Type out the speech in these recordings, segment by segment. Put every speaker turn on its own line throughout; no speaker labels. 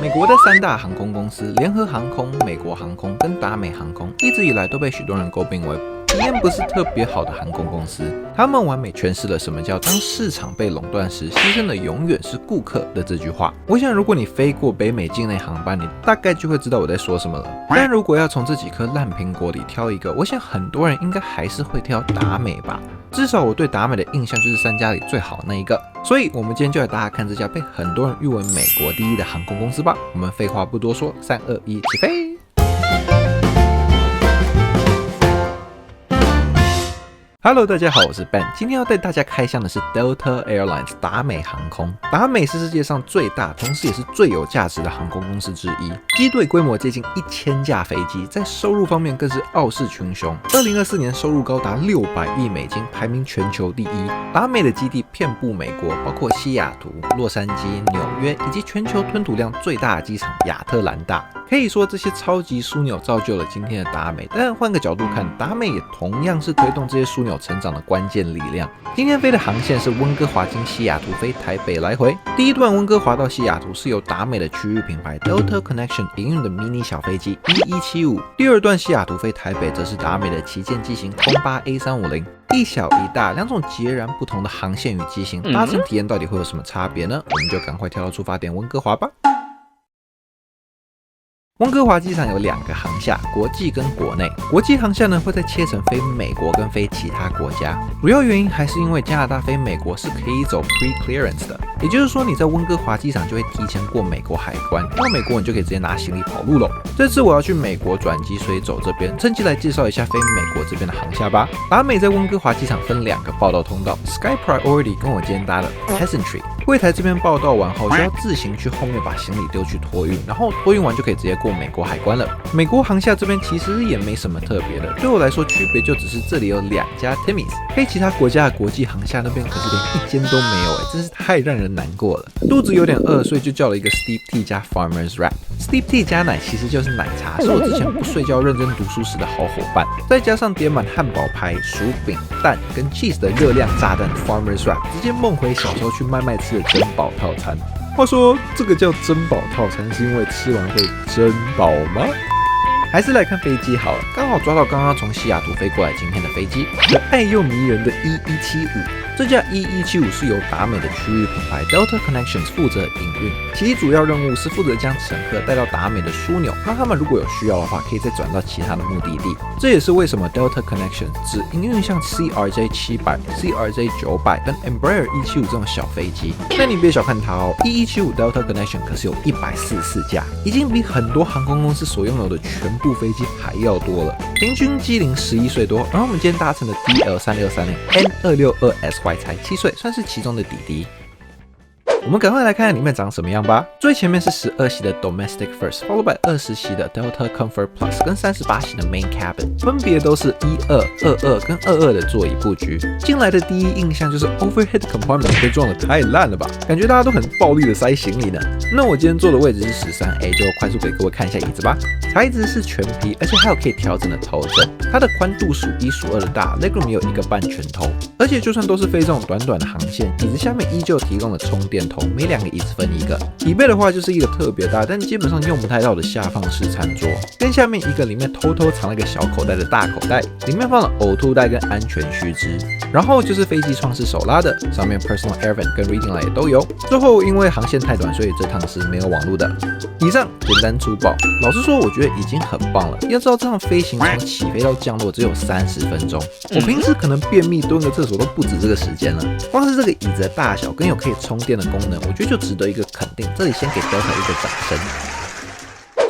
美国的3大航空公司联合航空、美国航空跟达美航空，一直以来都被许多人诟病为体验不是特别好的航空公司。他们完美诠释了什么叫当市场被垄断时，牺牲的永远是顾客的这句话。我想，如果你飞过北美境内航班，你大概就会知道我在说什么了。但如果要从这几颗烂苹果里挑一个，我想很多人应该还是会挑达美吧。至少我对达美的印象就是3家里最好的那一个。所以，我们今天就来大家看这家被很多人誉为美国第一的航空公司吧。我们废话不多说，3、2、1，起飞！Hello， 大家好，我是 Ben， 今天要带大家开箱的是 Delta Airlines 达美航空。达美是世界上最大，同时也是最有价值的航空公司之一，机队规模接近1000架飞机，在收入方面更是傲视群雄。2024年收入高达600亿美金，排名全球第一。达美的基地遍布美国，包括西雅图、洛杉矶、纽约，以及全球吞吐量最大的机场亚特兰大。可以说这些超级枢纽造就了今天的达美，但换个角度看，达美也同样是推动这些枢纽成长的关键力量。今天飞的航线是温哥华经西雅图飞台北来回，第一段温哥华到西雅图是由达美的区域品牌 Delta Connection 营运的迷你小飞机1175，第二段西雅图飞台北则是达美的旗舰机型空巴 A350。一小一大，两种截然不同的航线与机型，搭乘体验到底会有什么差别呢？我们就赶快跳到出发点温哥华吧。温哥华机场有2个航厦，国际跟国内。国际航厦呢会再切成飞美国跟飞其他国家，主要原因还是因为加拿大飞美国是可以走 pre-clearance 的，也就是说你在温哥华机场就会提前过美国海关，到美国你就可以直接拿行李跑路喽。这次我要去美国转机，所以走这边，趁机来介绍一下飞美国这边的航厦吧。达美在温哥华机场分2个报到通道 ，Sky Priority 跟我今天搭的 Pleasantry。柜台这边报到完后，需要自行去后面把行李丢去托运，然后托运完就可以直接过美国海关了。美国航厦这边其实也没什么特别的，对我来说区别就只是这里有2家 Timmy's， 飞其他国家的国际航厦那边可是连1间都没有真是太让人难过了。肚子有点饿，所以就叫了一个 Steep Tea 加 Farmer's Wrap。Steep Tea 加奶其实就是奶茶，是我之前不睡觉认真读书时的好伙伴，再加上叠满汉堡排、薯饼、蛋跟 cheese 的热量炸弹 Farmer's Wrap， 直接梦回小时候去麦麦吃的珍宝套餐。话说这个叫珍宝套餐是因为吃完会珍宝吗？还是来看飞机好了，刚好抓到刚刚从西雅图飞过来今天的飞机，可爱又迷人的1175。这架1175是由达美的区域品牌 Delta Connections 负责营运，其主要任务是负责将乘客带到达美的枢纽，让他们如果有需要的话，可以再转到其他的目的地。这也是为什么 Delta Connections 只营运像 CRJ700、CRJ900 跟 Embraer 175这种小飞机。但你别小看它哦，1175 Delta Connection 可是有144架，已经比很多航空公司所拥有的全部飞机还要多了，平均机龄11岁多。而我们今天搭乘的 DL3630N262SY 才7岁，算是其中的弟弟。我们赶快来看看里面长什么样吧。最前面是12系的 Domestic First， followed by 20系的 Delta Comfort Plus 跟38系的 Main Cabin， 分别都是12、22跟22的座椅布局。进来的第一印象就是 Overhead Compartment 被撞得太烂了吧，感觉大家都很暴力的塞行李呢。那我今天坐的位置是13A， 就快速给各位看一下椅子吧。材质是全皮，而且还有可以调整的头枕，它的宽度数1数2的大 ，Legroom 也有1个半拳头。而且就算都是飞这种短短的航线，椅子下面依旧提供了充电头，每2个椅子分1个。椅背的话就是一个特别大，但基本上用不太到的下放式餐桌，跟下面一个里面偷偷藏了一个小口袋的大口袋，里面放了呕吐袋跟安全须知。然后就是飞机窗是手拉的，上面 Personal Air Vent 跟 Reading Light 也都有。最后因为航线太短，所以这趟是没有网路的。以上简单粗暴，老实说我觉得已经很棒了。要知道这趟飞行从起飞到降落只有30分钟，我平时可能便秘蹲个厕所都不止这个时间了。光是这个椅子的大小跟有可以充电的功能，我觉得就值得一个肯定。这里先给 Delta 一个掌声。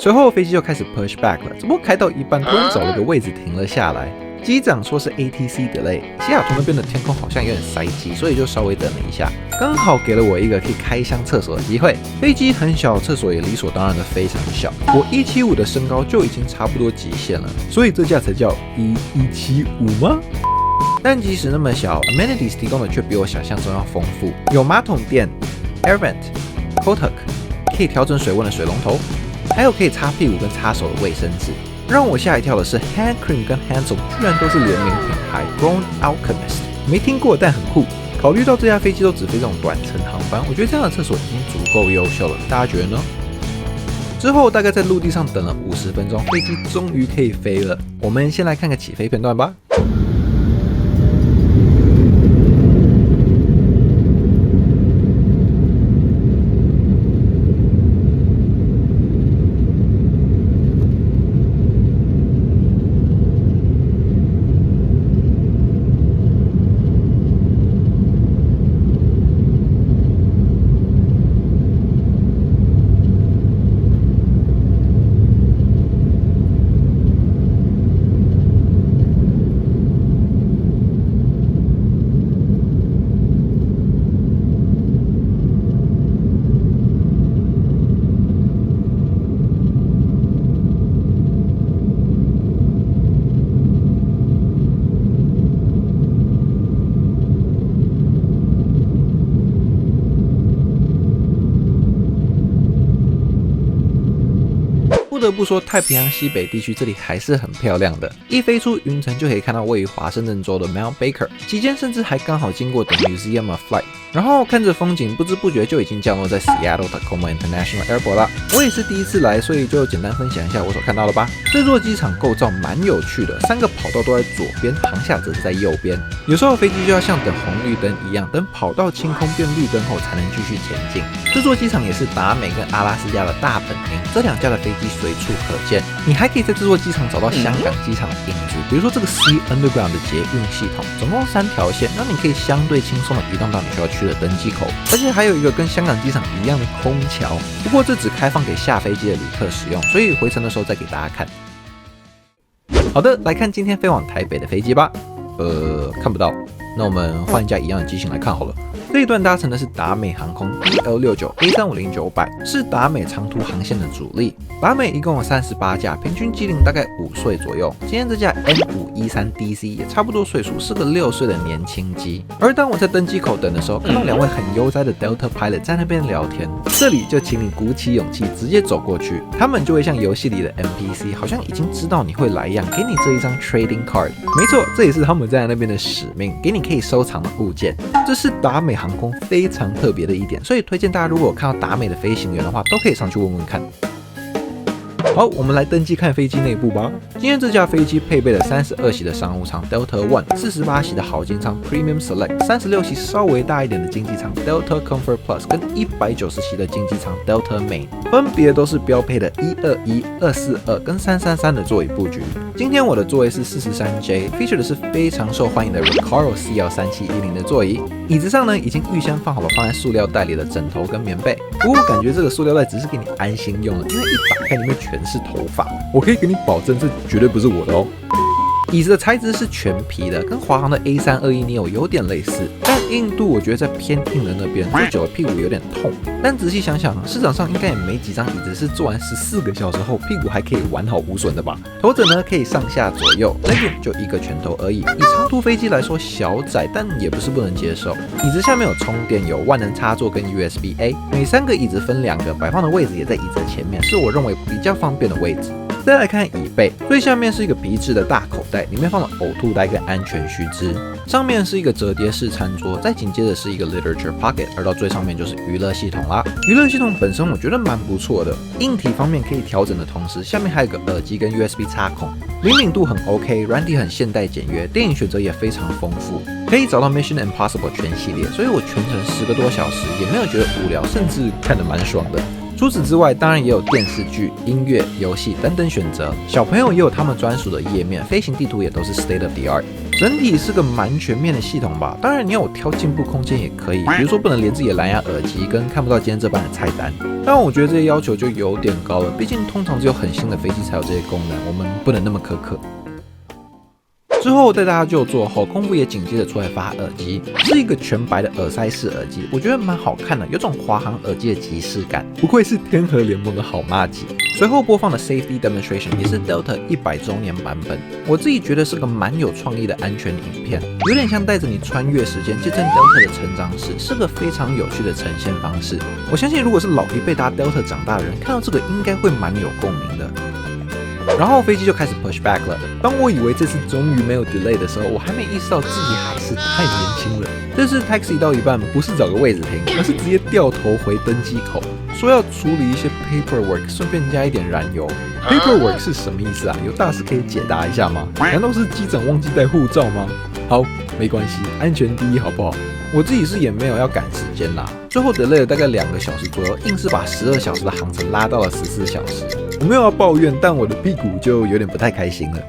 随后飞机就开始 push back 了，只不过开到一半突然找了个位置停了下来。机长说是 ATC delay， 西雅图那边的天空好像有点塞机，所以就稍微等了一下，刚好给了我一个可以开箱厕所的机会。飞机很小，厕所也理所当然的非常小，我175的身高就已经差不多极限了，所以这架才叫1175吗？但即使那么小 ，amenities 提供的却比我想象中要丰富，有马桶垫、air vent、cold tuck， 可以调整水温的水龙头，还有可以擦屁股跟擦手的卫生纸。让我吓一跳的是 ，hand cream 跟 hand soap 居然都是联名品牌 Grown Alchemist， 没听过但很酷。考虑到这架飞机都只飞这种短程航班，我觉得这样的厕所已经足够优秀了，大家觉得呢？之后大概在陆地上等了50分钟，飞机终于可以飞了。我们先来看个起飞片段吧。不得不说，太平洋西北地区这里还是很漂亮的。一飞出云层就可以看到位于华盛顿州的 Mount Baker， 期间甚至还刚好经过 The Museum of Flight， 然后看着风景，不知不觉就已经降落在 Seattle Tacoma International Airport 了。我也是第一次来，所以就简单分享一下我所看到的吧。这座机场构造蛮有趣的，3个跑道都在左边，航厦则是在右边。有时候飞机就要像等红绿灯一样，等跑道清空变绿灯后才能继续前进。这座机场也是达美跟阿拉斯加的大本营，这2家的飞机随处可见。你还可以在这座机场找到香港机场的影子，比如说这个 C Underground 的捷运系统，总共3条线，让你可以相对轻松的移动到你需要去的登机口，而且还有一个跟香港机场一样的空桥，不过这只开放给下飞机的旅客使用，所以回程的时候再给大家看。好的，来看今天飞往台北的飞机吧。看不到，那我们换一架一样的机型来看好了。这一段搭乘的是达美航空 DL69A350-900，是达美长途航线的主力。达美一共有38架，平均机龄大概5岁左右。今天这架 M513DC 也差不多岁数，是个6岁的年轻机。而当我在登机口等的时候，看到2位很悠哉的 Delta Pilot 在那边聊天，这里就请你鼓起勇气直接走过去，他们就会像游戏里的 NPC， 好像已经知道你会来一样，给你这一张 Trading Card。没错，这也是他们在那边的使命，给你可以收藏的物件。这是达美航空非常特别的一点，所以推荐大家如果有看到达美的飞行员的话，都可以上去问问看。好，我们来登机看飞机内部吧。今天这架飞机配备了32席的商务舱 Delta One， 48席的豪金舱 Premium Select， 36席稍微大一点的经济舱 Delta Comfort Plus， 跟190席的经济舱 Delta Main， 分别都是标配的121、242跟333的座椅布局。今天我的座位是 43J， feature 的是非常受欢迎的 Recaro CL3710的座椅。椅子上呢，已经预先放好了放在塑料袋里的枕头跟棉被，不过我感觉这个塑料袋只是给你安心用的，因为一打开里面全是头发，我可以给你保证，这绝对不是我的哦。椅子的材质是全皮的，跟华航的 A321neo 有点类似，但硬度我觉得在偏硬的那边，坐久了屁股有点痛。但仔细想想，市场上应该也没几张椅子是坐完14个小时后屁股还可以完好无损的吧？头枕呢可以上下左右 ，legroom 就1个拳头而已。以长途飞机来说小窄，但也不是不能接受。椅子下面有充电，有万能插座跟 USB-A， 每3个椅子分2个，摆放的位置也在椅子的前面，是我认为比较方便的位置。再来看椅背，最下面是一个皮质的大口袋，里面放了呕吐袋跟安全须知，上面是一个折叠式餐桌，再紧接着是一个 literature pocket， 而到最上面就是娱乐系统啦。娱乐系统本身我觉得蛮不错的，硬体方面可以调整的同时，下面还有个耳机跟 USB 插孔，灵敏度很 OK， 软体很现代简约，电影选择也非常丰富，可以找到 Mission Impossible 全系列，所以我全程10个多小时也没有觉得无聊，甚至看得蛮爽的。除此之外，当然也有电视剧、音乐、游戏等等选择。小朋友也有他们专属的页面，飞行地图也都是 state of the art。整体是个蛮全面的系统吧。当然，你要我挑进步空间也可以，比如说不能连自己的蓝牙耳机，跟看不到今天这班的菜单。但我觉得这些要求就有点高了，毕竟通常只有很新的飞机才有这些功能，我们不能那么苛刻。之后带大家就座后，空服也紧接着出来发耳机，是一个全白的耳塞式耳机，我觉得蛮好看的，有种华航耳机的即视感，不愧是天河联盟的好麻吉。随后播放的 Safety Demonstration 也是 Delta 100周年版本，我自己觉得是个蛮有创意的安全影片，有点像带着你穿越时间，见证 Delta 的成长史，是个非常有趣的呈现方式。我相信如果是老一辈搭 Delta 长大的人，看到这个应该会蛮有共鸣的。然后飞机就开始 push back 了。当我以为这次终于没有 delay 的时候，我还没意识到自己还是太年轻了。这次 taxi 到一半，不是找个位置停，而是直接掉头回登机口，说要处理一些 paperwork， 顺便加一点燃油。paperwork 是什么意思啊？有大师可以解答一下吗？难道是机长忘记带护照吗？好，没关系，安全第一，好不好？我自己是也没有要赶时间啦，最后 delay 了大概2个小时左右，硬是把12小时的航程拉到了14小时。我没有要抱怨，但我的屁股就有点不太开心了。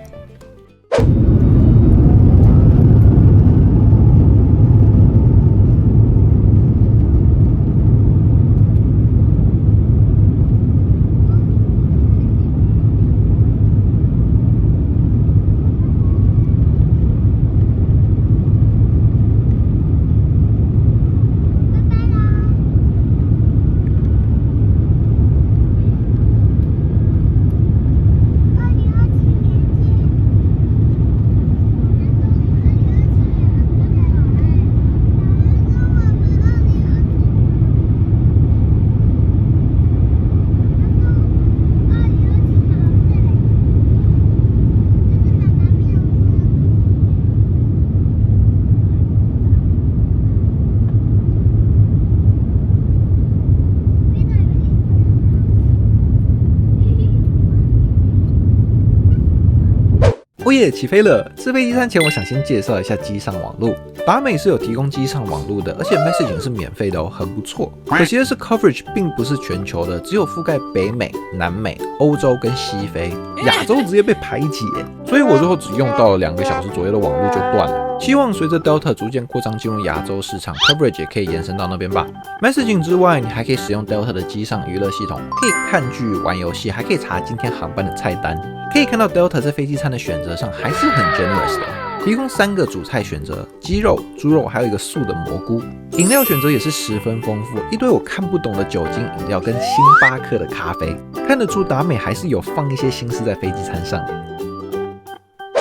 哦耶，起飞了！吃飞机餐前，我想先介绍一下机上网路。达美是有提供机上网路的，而且 messaging 是免费的哦，很不错。可惜的是 coverage 并不是全球的，只有覆盖北美、南美、欧洲跟西非，亚洲直接被排挤耶。所以我最后只用到了2个小时左右的网路就断了。希望随着 Delta 逐渐扩张进入亚洲市场 ，coverage 也可以延伸到那边吧。messaging 之外，你还可以使用 Delta 的机上娱乐系统，可以看剧、玩游戏，还可以查今天航班的菜单。可以看到 Delta 在飞机餐的选择上还是很 generous 的，提供3个主菜选择：鸡肉、猪肉，还有一个素的蘑菇。饮料选择也是十分丰富，一堆我看不懂的酒精饮料跟星巴克的咖啡，看得出达美还是有放一些心思在飞机餐上。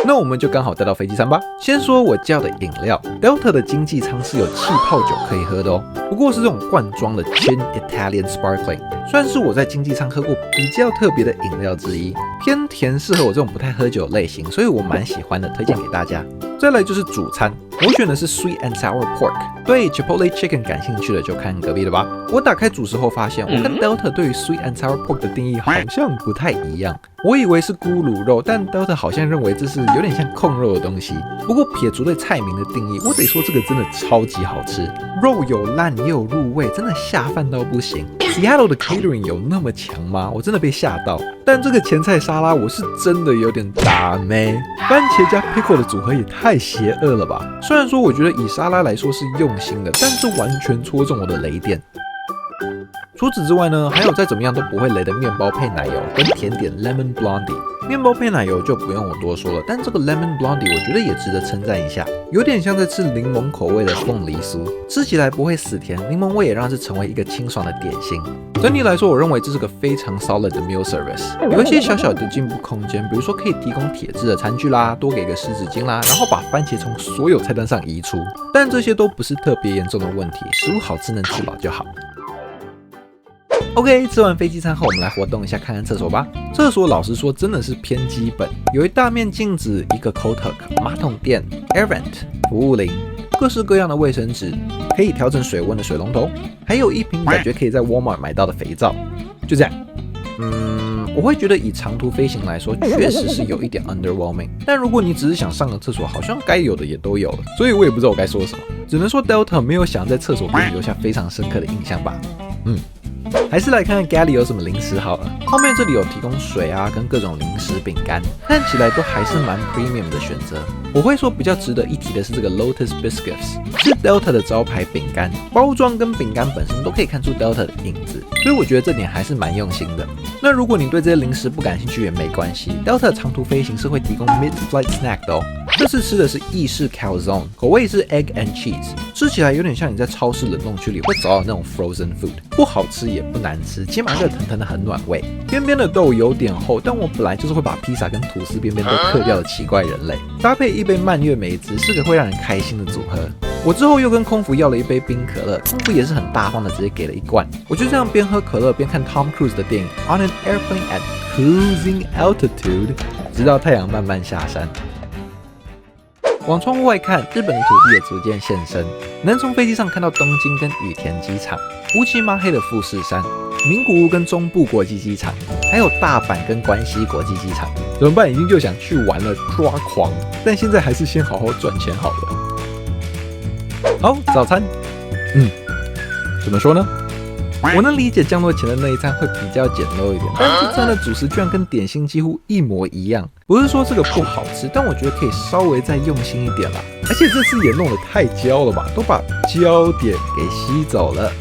那我们就刚好带到飞机餐吧。先说我叫的饮料 ，Delta 的经济舱是有气泡酒可以喝的哦，不过是这种罐装的 Gin Italian Sparkling， 算是我在经济舱喝过比较特别的饮料之一，偏甜，适合我这种不太喝酒类型，所以我蛮喜欢的，推荐给大家。再来就是主餐，我选的是 Sweet and Sour Pork， 对 Chipotle Chicken 感兴趣的就看隔壁的吧。我打开主食后发现，我跟 Delta 对于 Sweet and Sour Pork 的定义好像不太一样。我以为是咕噜肉，但 Delta 好像认为这是有点像控肉的东西。不过撇除对菜名的定义，我得说这个真的超级好吃，肉有烂也有入味，真的下饭到不行。Seattle 的 catering 有那么强吗？我真的被吓到。但这个前菜沙拉我是真的有点打咩，番茄加 pickle 的组合也太邪恶了吧！虽然说我觉得以沙拉来说是用心的，但是完全戳中我的雷点。除此之外呢，还有再怎么样都不会雷的面包配奶油跟甜点 Lemon Blondie。面包配奶油就不用我多说了，但这个 Lemon Blondie 我觉得也值得称赞一下，有点像在吃柠檬口味的凤梨酥，吃起来不会死甜，柠檬味也让这成为一个清爽的点心。整体来说，我认为这是个非常 solid 的 meal service， 有一些小小的进步空间，比如说可以提供铁质的餐具啦，多给个湿纸巾啦，然后把番茄从所有菜单上移出，但这些都不是特别严重的问题，食物好吃能吃饱就好。OK， 吃完飞机餐后，我们来活动一下，看看厕所吧。厕所老实说真的是偏基本，有一大面镜子，一个 Kotak 马桶垫 ，Air Vent 服务铃，各式各样的卫生纸，可以调整水温的水龙头，还有一瓶感觉可以在 Walmart 买到的肥皂。就这样。我会觉得以长途飞行来说，确实是有一点 underwhelming。但如果你只是想上个厕所，好像该有的也都有了，所以我也不知道我该说什么，只能说 Delta 没有想在厕所给你留下非常深刻的印象吧。还是来看看 Galley 有什么零食好了。后面这里有提供水啊，跟各种零食饼干，看起来都还是蛮 premium 的选择。我会说比较值得一提的是这个 Lotus Biscuits， 是 Delta 的招牌饼干，包装跟饼干本身都可以看出 Delta 的影子，所以我觉得这点还是蛮用心的。那如果你对这些零食不感兴趣也没关系 ，Delta 长途飞行是会提供 mid-flight snack 的哦。这次吃的是意式 calzone， 口味是 egg and cheese， 吃起来有点像你在超市冷冻区里会找到那种 frozen food， 不好吃也不难吃，起码热腾腾的很暖胃。边边的豆有点厚，但我本来就是会把披萨跟吐司边边都嗑掉的奇怪人类，搭配一杯蔓越莓汁是个会让人开心的组合。我之后又跟空服要了一杯冰可乐，空服也是很大方的直接给了一罐。我就这样边喝可乐边看 Tom Cruise 的电影 On an Airplane at Cruising Altitude， 直到太阳慢慢下山。往窗户外看，日本的土地也逐渐现身，能从飞机上看到东京跟羽田机场、乌漆嘛黑的富士山、名古屋跟中部国际机场，还有大阪跟关西国际机场。怎么办？已经就想去玩了，抓狂！但现在还是先好好赚钱好了。好，早餐，怎么说呢？我能理解降落前的那一餐会比较简陋一点，但这餐的主食居然跟点心几乎一模一样。不是说这个不好吃，但我觉得可以稍微再用心一点啦。而且这次也弄得太焦了吧，都把焦点给吸走了。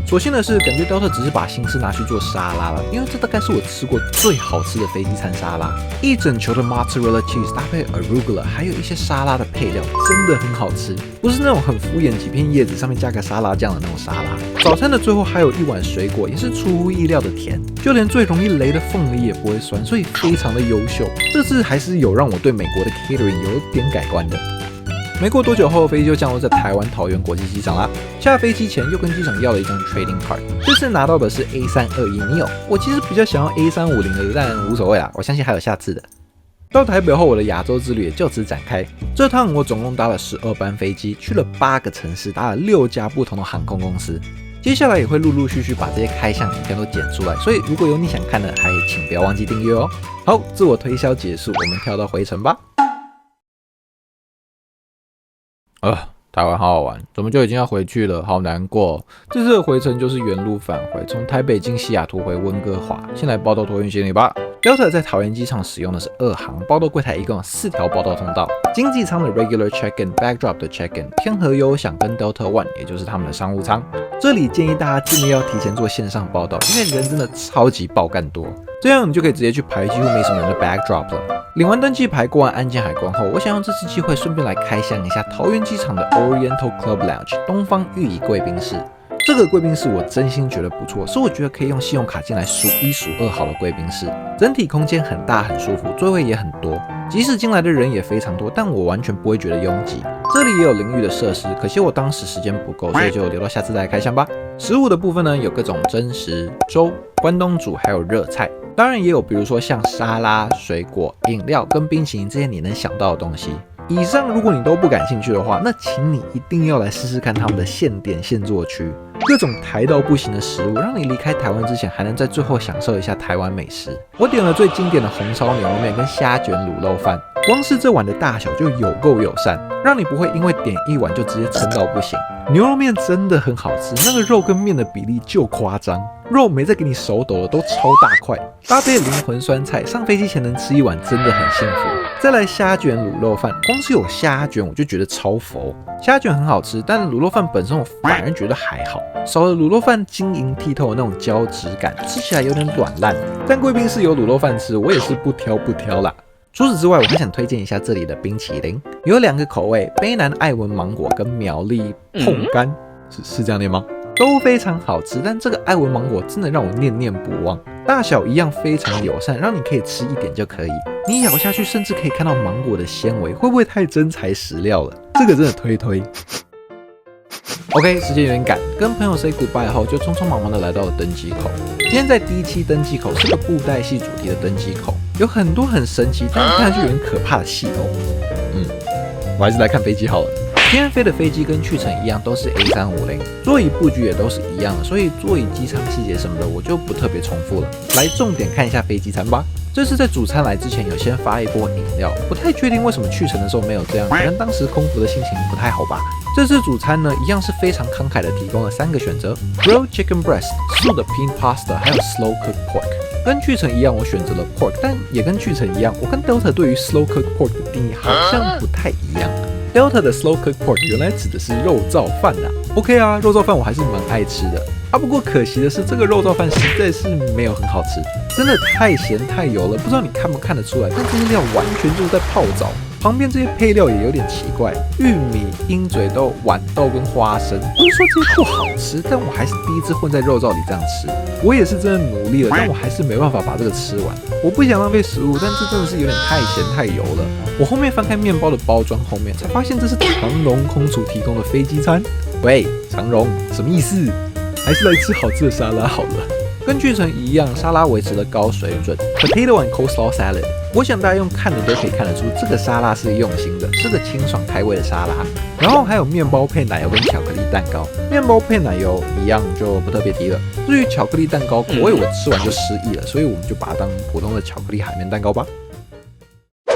所幸的是，感觉 Delta 只是把心思拿去做沙拉了，因为这大概是我吃过最好吃的飞机餐沙拉。一整球的 mozzarella cheese 搭配 arugula， 还有一些沙拉的配料，真的很好吃，不是那种很敷衍几片叶子上面加个沙拉酱的那种沙拉。早餐的最后还有一碗水果，也是出乎意料的甜，就连最容易雷的凤梨也不会酸，所以非常的优秀。这次还是有让我对美国的 catering 有点改观的。没过多久后，飞机就降落在台湾桃园国际机场啦。下飞机前又跟机场要了一张 trading card， 这次拿到的是 A321 neo。我其实比较想要 A350 的，但无所谓啦，我相信还有下次的。到台北后，我的亚洲之旅也就此展开。这趟我总共搭了12班飞机，去了8个城市，搭了6家不同的航空公司。接下来也会陆陆续续把这些开箱影片都剪出来，所以如果有你想看的，还请不要忘记订阅哦。好，自我推销结束，我们跳到回程吧。台湾好好玩，怎么就已经要回去了？好难过。这次的回程就是原路返回，从台北经西雅图回温哥华。先来报到托运行李吧。Delta 在桃园机场使用的是2航，报到柜台一共有4条报到通道。经济舱的 Regular Check-in、Backdrop 的 Check-in、天河优享跟 Delta One， 也就是他们的商务舱。这里建议大家尽力要提前做线上报到，因为人真的超级爆干多，这样你就可以直接去排几乎没什么人的 Backdrop 了。领完登机牌，过完安检海关后，我想用这次机会顺便来开箱一下桃园机场的 Oriental Club Lounge 东方御椅贵宾室。这个贵宾室我真心觉得不错，是我觉得可以用信用卡进来数1数2好的贵宾室。整体空间很大很舒服，座位也很多，即使进来的人也非常多，但我完全不会觉得拥挤。这里也有淋浴的设施，可惜我当时时间不够，所以就留到下次再来开箱吧。食物的部分呢，有各种蒸食、粥、关东煮，还有热菜。当然也有比如说像沙拉、水果、饮料跟冰淇淋这些你能想到的东西。以上如果你都不感兴趣的话，那请你一定要来试试看他们的现点现做区，各种台到不行的食物，让你离开台湾之前还能在最后享受一下台湾美食。我点了最经典的红烧牛肉面跟虾卷卤肉饭，光是这碗的大小就有够友善，让你不会因为点一碗就直接撑到不行。牛肉面真的很好吃，那个肉跟面的比例就夸张，肉没再给你手抖的都超大块，搭配灵魂酸菜，上飞机前能吃一碗真的很幸福。再来虾卷卤肉饭，光是有虾卷我就觉得超佛。虾卷很好吃，但卤肉饭本身我反而觉得还好，少了卤肉饭晶莹剔透的那种胶质感，吃起来有点软烂。但贵宾室有卤肉饭吃，我也是不挑啦。除此之外，我还想推荐一下这里的冰淇淋，有2个口味，卑南爱文芒果跟苗栗碰柑，是这样念吗？都非常好吃，但这个爱文芒果真的让我念念不忘。大小一样非常友善，让你可以吃一点就可以。你咬下去甚至可以看到芒果的纤维，会不会太真材实料了？这个真的推。OK， 时间有点赶，跟朋友 say goodbye 后，就匆匆忙忙的来到了登机口。今天在D7登机口是个布袋戏主题的登机口，有很多很神奇，但看上去有点可怕的戏哦。我还是来看飞机好了。今天飞的飞机跟去程一样，都是 A350， 座椅布局也都是一样的，所以座椅机舱细节什么的我就不特别重复了。来重点看一下飞机餐吧。这次在主餐来之前有先发一波饮料，不太确定为什么去程的时候没有这样，可能当时空服的心情不太好吧。这次主餐呢，一样是非常慷慨的提供了3个选择 ：grilled chicken breast、素的 pin pasta， 还有 slow cooked pork。跟去程一样，我选择了 pork， 但也跟去程一样，我跟 Delta 对于 slow cooked pork 的定义好像不太一样。Delta 的 slow cooked pork 原来指的是肉燥饭啊 ，OK 啊，肉燥饭我还是蛮爱吃的。不过可惜的是，这个肉燥饭实在是没有很好吃，真的太咸太油了，不知道你看不看得出来，但这些料完全就是在泡澡。旁边这些配料也有点奇怪，玉米、鹰嘴豆、豌豆跟花生，不是说这些不好吃，但我还是第一次混在肉燥里这样吃。我也是真的努力了，但我还是没办法把这个吃完。我不想浪费食物，但这真的是有点太咸太油了。我后面翻开面包的包装后面，才发现这是长荣空厨提供的飞机餐。喂，长荣什么意思？还是来吃好吃的沙拉好了。跟巨城一样，沙拉维持了高水准 ，Potato and Coleslaw Salad。我想大家用看的都可以看得出，这个沙拉是用心的，是个清爽开胃的沙拉。然后还有面包配奶油跟巧克力蛋糕，面包配奶油一样就不特别提了。至于巧克力蛋糕口味，我吃完就失忆了，所以我们就把它当普通的巧克力海绵蛋糕吧。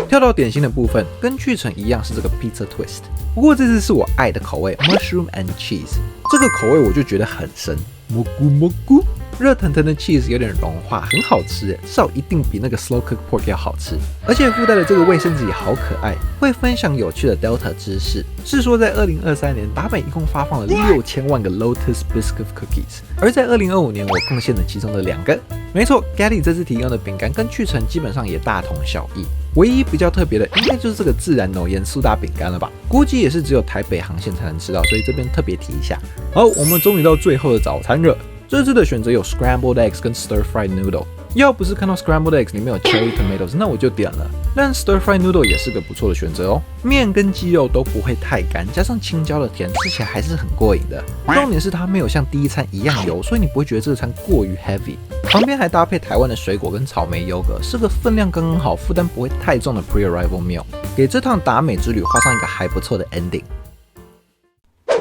跳到点心的部分，跟巨城一样是这个 Pizza Twist， 不过这次是我爱的口味 Mushroom and Cheese。这个口味我就觉得很深，蘑菇蘑菇。热腾腾的 cheese 有点融化，很好吃，至少一定比那个 slow cook pork 要好吃。而且附带的这个卫生纸也好可爱，会分享有趣的 Delta 知识。是说在2023年，达美一共发放了6000万个 Lotus Biscuit Cookies， 而在2025年我贡献了其中的2个。没错 ，Getty 这次提供的饼干跟巨城基本上也大同小异，唯一比较特别的应该就是这个自然浓盐苏打饼干了吧？估计也是只有台北航线才能吃到，所以这边特别提一下。好，我们终于到最后的早餐了。这次的选择有 scrambled eggs 跟 stir fried noodle。要不是看到 scrambled eggs 里面有 cherry tomatoes， 那我就点了。但 stir fried noodle 也是个不错的选择哦。面跟鸡肉都不会太干，加上青椒的甜，吃起来还是很过瘾的。重点是它没有像第一餐一样油，所以你不会觉得这个餐过于 heavy。旁边还搭配台湾的水果跟草莓优格，是个分量刚刚好、负担不会太重的 pre-arrival meal， 给这趟达美之旅画上一个还不错的 ending。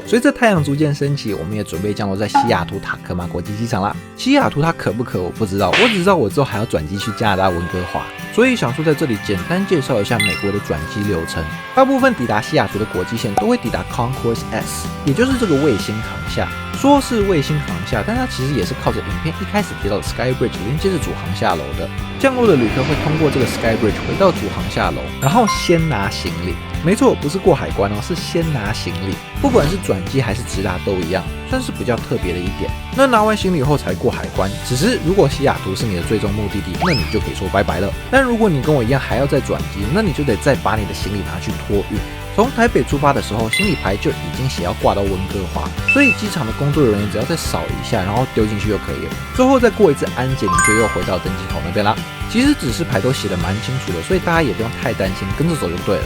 随着太阳逐渐升起，我们也准备降落在西雅图塔科马国际机场啦。西雅图它可不可我不知道，我只知道我之后还要转机去加拿大温哥华，所以想说在这里简单介绍一下美国的转机流程。大部分抵达西雅图的国际线都会抵达 Concourse S， 也就是这个卫星航厦。说是卫星航厦，但它其实也是靠着影片一开始提到的 Sky Bridge 连接着主航厦楼的。降落的旅客会通过这个 Sky Bridge 回到主航厦楼，然后先拿行李。没错，不是过海关哦，是先拿行李。不管是转机还是直达都一样，算是比较特别的一点。那拿完行李后才过海关，只是如果西雅图是你的最终目的地，那你就可以说拜拜了。但如果你跟我一样还要再转机，那你就得再把你的行李拿去托运。从台北出发的时候，行李牌就已经写要挂到温哥华，所以机场的工作人员只要再扫一下，然后丢进去就可以了。最后再过一次安检，你就又回到登机口那边啦。其实指示牌都写得蛮清楚的，所以大家也不用太担心，跟着走就对了。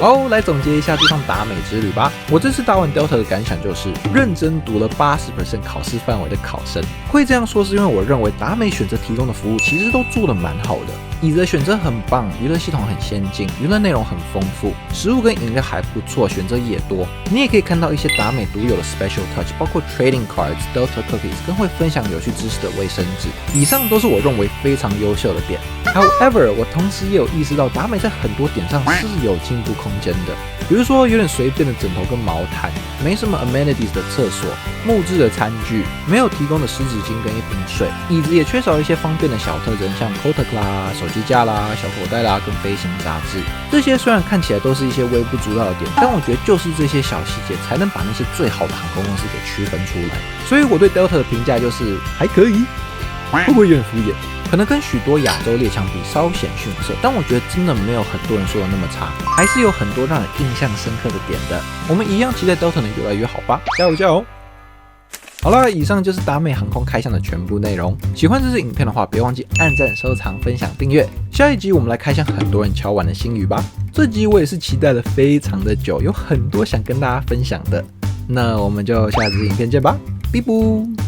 好，来总结一下这趟达美之旅吧。我这次搭完 Delta 的感想就是，认真读了80% 考试范围的考生。会这样说是因为我认为达美选择提供的服务其实都做得蛮好的。椅子的选择很棒，娱乐系统很先进，娱乐内容很丰富，食物跟饮料还不错，选择也多。你也可以看到一些达美独有的 special touch， 包括 trading cards、Delta cookies， 跟会分享有趣知识的卫生纸。以上都是我认为非常优秀的点。However， 我同时也有意识到达美在很多点上是有进步空间的。比如说有点随便的枕头跟毛毯，没什么 amenities 的厕所，木质的餐具，没有提供的湿纸巾跟一瓶水，椅子也缺少一些方便的小特征，像 Kotak 啦、手机架啦、小口袋啦跟飞行杂志。这些虽然看起来都是一些微不足道的点，但我觉得就是这些小细节才能把那些最好的航空公司给区分出来。所以我对 Delta 的评价就是还可以，会不会有点敷衍？可能跟许多亚洲列强比稍显逊色，但我觉得真的没有很多人说的那么差，还是有很多让人印象深刻的点的。我们一样期待 Delta 能越来越好吧，加油加油！好啦，以上就是达美航空开箱的全部内容。喜欢这支影片的话，别忘记按赞、收藏、分享、订阅。下一集我们来开箱很多人敲碗的新语吧。这集我也是期待了非常的久，有很多想跟大家分享的。那我们就下支影片见吧，拜拜。